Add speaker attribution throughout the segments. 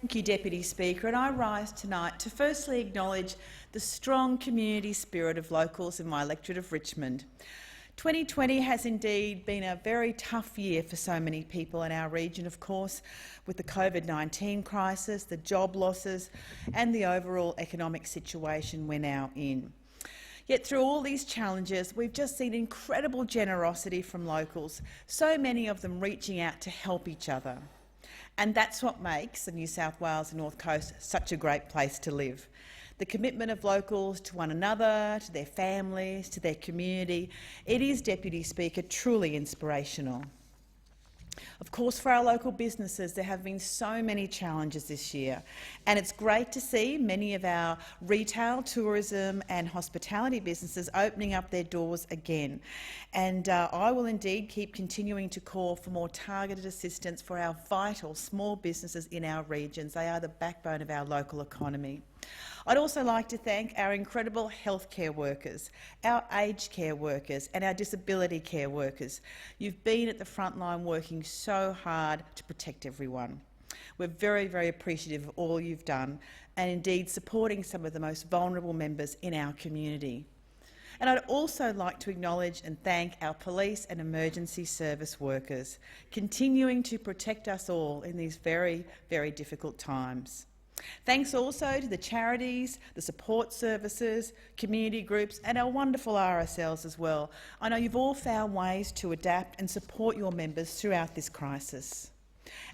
Speaker 1: Thank you, Deputy Speaker, and I rise tonight to firstly acknowledge the strong community spirit of locals in my electorate of Richmond. 2020 has indeed been a very tough year for so many people in our region, of course, with the COVID-19 crisis, the job losses and the overall economic situation we're now in. Yet through all these challenges, we've just seen incredible generosity from locals, so many of them reaching out to help each other. And that's what makes the New South Wales and North Coast such a great place to live. The commitment of locals to one another, to their families, to their community, it is, Deputy Speaker, truly inspirational. Of course, for our local businesses, there have been so many challenges this year, and it's great to see many of our retail, tourism and hospitality businesses opening up their doors again. And I will indeed keep continuing to call for more targeted assistance for our vital small businesses in our regions. They are the backbone of our local economy. I'd also like to thank our incredible healthcare workers, our aged care workers and our disability care workers. You've been at the front line working so hard to protect everyone. We're very, very appreciative of all you've done and indeed supporting some of the most vulnerable members in our community. And I'd also like to acknowledge and thank our police and emergency service workers, continuing to protect us all in these very, very difficult times. Thanks also to the charities, the support services, community groups and our wonderful RSLs as well. I know you've all found ways to adapt and support your members throughout this crisis.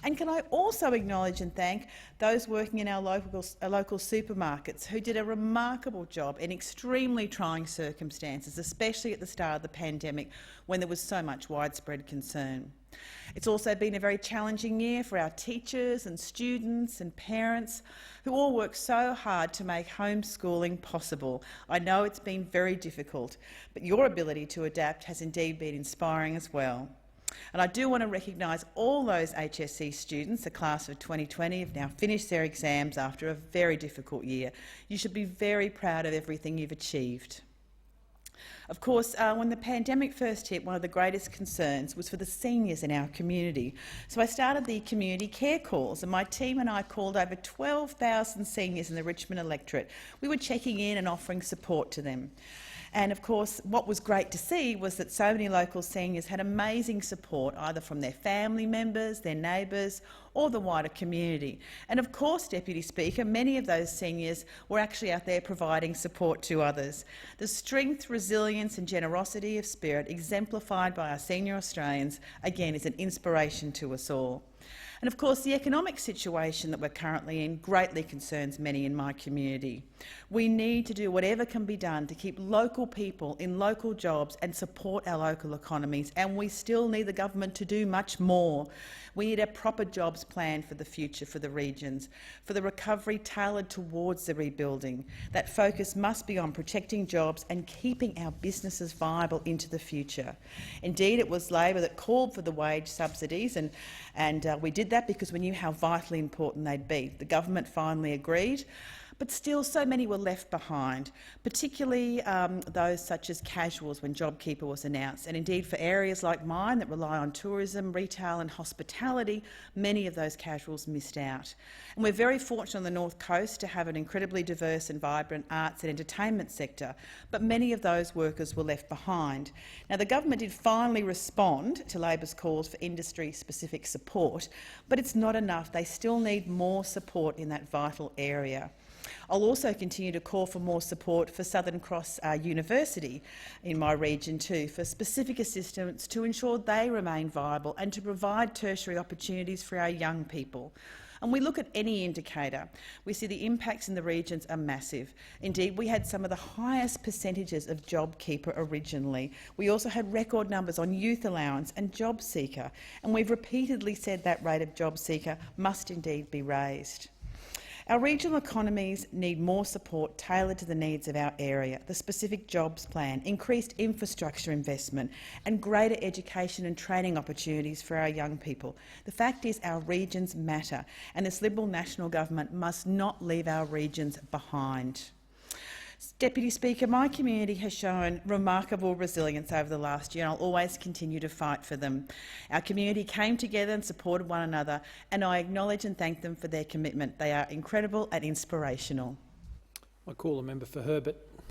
Speaker 1: And can I also acknowledge and thank those working in our local supermarkets who did a remarkable job in extremely trying circumstances, especially at the start of the pandemic when there was so much widespread concern. It's also been a very challenging year for our teachers and students and parents who all work so hard to make homeschooling possible. I know it's been very difficult, but your ability to adapt has indeed been inspiring as well. And I do want to recognise all those HSC students, the class of 2020, have now finished their exams after a very difficult year. You should be very proud of everything you've achieved. Of course, when the pandemic first hit, one of the greatest concerns was for the seniors in our community. So I started the community care calls, and my team and I called over 12,000 seniors in the Richmond electorate. We were checking in and offering support to them. And of course, what was great to see was that so many local seniors had amazing support, either from their family members, their neighbours or the wider community. And of course, Deputy Speaker, many of those seniors were actually out there providing support to others. The strength, resilience and generosity of spirit exemplified by our senior Australians, again, is an inspiration to us all. And of course, the economic situation that we're currently in greatly concerns many in my community. We need to do whatever can be done to keep local people in local jobs and support our local economies, and we still need the government to do much more. We need a proper jobs plan for the future for the regions, for the recovery tailored towards the rebuilding. That focus must be on protecting jobs and keeping our businesses viable into the future. Indeed, it was Labor that called for the wage subsidies, and we did that because we knew how vitally important they'd be. The government finally agreed, but still so many were left behind, particularly those such as casuals when JobKeeper was announced. And indeed for areas like mine that rely on tourism, retail and hospitality, many of those casuals missed out. And we're very fortunate on the North Coast to have an incredibly diverse and vibrant arts and entertainment sector, but many of those workers were left behind. Now, the government did finally respond to Labor's calls for industry-specific support, but it's not enough. They still need more support in that vital area. I'll also continue to call for more support for Southern Cross University in my region too, for specific assistance to ensure they remain viable and to provide tertiary opportunities for our young people. And we look at any indicator, we see the impacts in the regions are massive. Indeed, we had some of the highest percentages of JobKeeper originally. We also had record numbers on youth allowance and job seeker, and we've repeatedly said that rate of job seeker must indeed be raised. Our regional economies need more support tailored to the needs of our area, the specific jobs plan, increased infrastructure investment and greater education and training opportunities for our young people. The fact is our regions matter, and this Liberal National Government must not leave our regions behind. Deputy Speaker, my community has shown remarkable resilience over the last year, and I'll always continue to fight for them. Our community came together and supported one another, and I acknowledge and thank them for their commitment. They are incredible and inspirational.
Speaker 2: I call the member for Herbert.